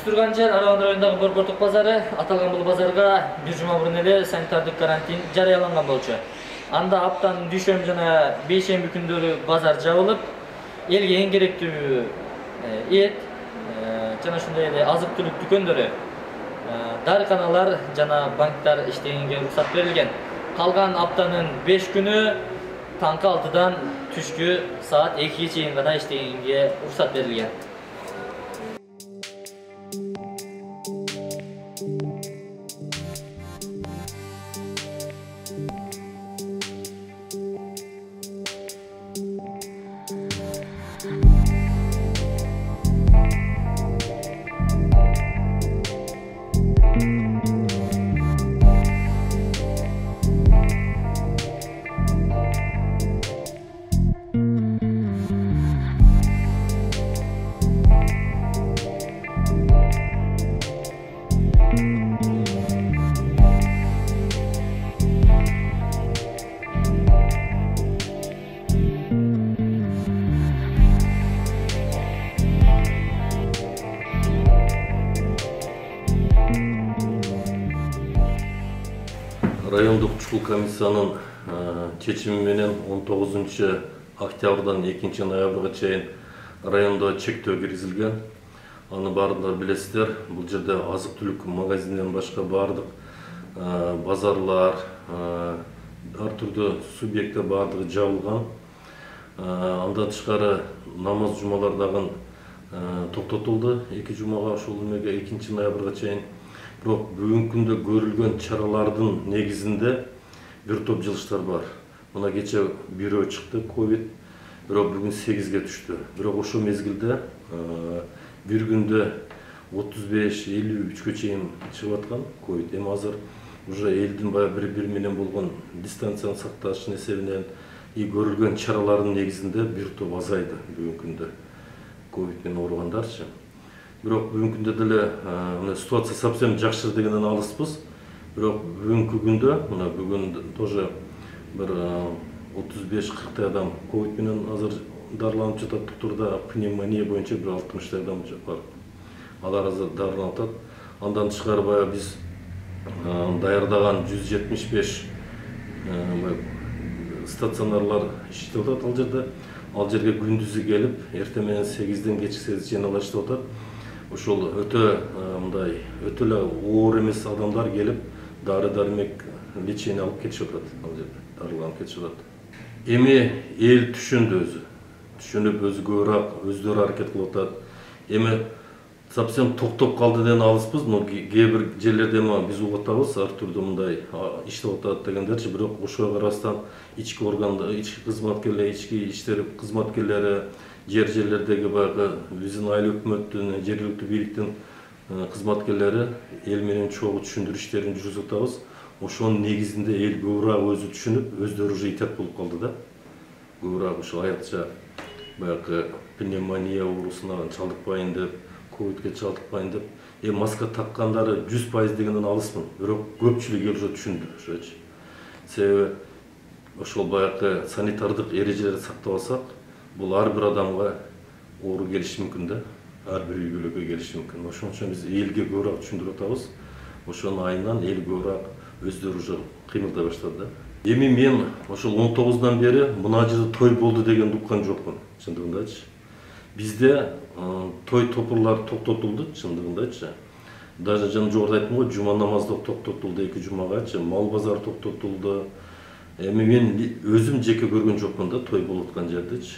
турган жер Араган районундагы Борбордук базары. Аталган бул базарга бир жума мурун эле санитардык карантин жарыяланган болчу. Анда аптанын дүйшөмбү жана бейшемби күндөрү базар жабылып, элге эң керектүү эт жана ошондой эле азык-түлүк дүкөндөрү, дарыканалар жана банктар иштегенге уруксат берилген. Калган аптанын 5 күнү таңкы 6-дан түшкү саат 2-ге чейин гана иштегенге уруксат берилген. Райондук ушул комиссиянын чечими менен 19 октябрдан 2 ноябрга чейин райондо чектөө киргизилген. Аны баардыгы билесиздер. Бул жерде азык-түлүк магазинден башка баардык базарлар, ар түрдүү субъекттер баардыгы жабылган. Андан тышкары намаз жумалар дагы токтотулду. 2 жумага ошол эмеге 2 ноябрга чейин. Бирок бүгүнкү күндө көрүлгөн чаралардын негизинде бир топ жылыштар бар. Мына кече бирөө чыкты ковид, бирок бүгүн 8ге түштү. Бирок ошол мезгилде бир күндө 35-53ке чейин чыгып аткан ковид. Эми азыр уже элдин баягы бири менен болгон дистанцияны сакташтын эсебинен көрүлгөн чаралардын негизинде бир топ азайды бүгүнкү күндө ковид менен ооругандарчы. Бирок бүгүнкү күндө деле ситуация совсем жакшы дегенден алыспыз. Бирок бүгүнкү күндө мына бүгүн тоже бир 35-40 адам ковид менен азыр дарыланып жатат. Турда пневмония боюнча бир 60 адам бар. Алар азыр дарыланып атат. Андан тышкары баягы биз даярдаган 175 стационарлар иштеп атат ал жерде. Ал жерге күндүзү келип, эртең менен 8ден кечки 8 чейин алар иштеп атат. Ошол өтө мындай өтө эле оор эмес адамдар келип, дары-дармек лечение алып кетишип атат ал жерде, дарыланып кетишип атат. Эми эл түшүндү түшүнүп өзү көбүрөөк өздөрү аракет кылып атат. Эми совсем токтоп калды деген алыспыз, но кээ бир жерлерде биз угуп атабыз, ар түрдүү мындай иштеп атат дегендерчи, бирок ошого карабастан ички органдар, ички кызматкерлер, ички иштер кызматкерлери, жерлердеги баягы биздин айыл өкмөттүн, жергиликтүү бийликтин кызматкерлери эл менен чогуу түшүндүрүү иштерин жүргүзүп атабыз. Ошонун негизинде эл көбүрөөк өзү түшүнүп, өздөрү уже итат болуп калды да. Көбүрөөк ошо аякча баягы пневмония оорусуна чалдыкпайын деп, ковидке чалдыкпайын деп, маска таккандары 100% дегенден алыспын. Бирок көпчүлүк эл уже түшүндү ошочу. Себеби ошол баягы санитардык эрежелерди сактап алсак, бул ар бир адамга оору келиши мүмкүн да, ар бир үй бүлөгө келиши мүмкүн. Ошон үчүн биз элге көбүрөөк түшүндүрүп атабыз. Ошонун айынан эл көбүрөөк өздөрү уже кыймылдай баштады да. Эми мен ошол 19-дан бери мына жерде той болду дегенди уккан жокмун, чындыгындачы. Бизде той топурлар токтотулду, чындыгындачы. Даже жогоруда айттым го, жума намазы токтотулду 2 жумагачы, мал базары токтотулду. Эми мен өзүм жеке көргөн жокмун да той болуп аткан жердечи.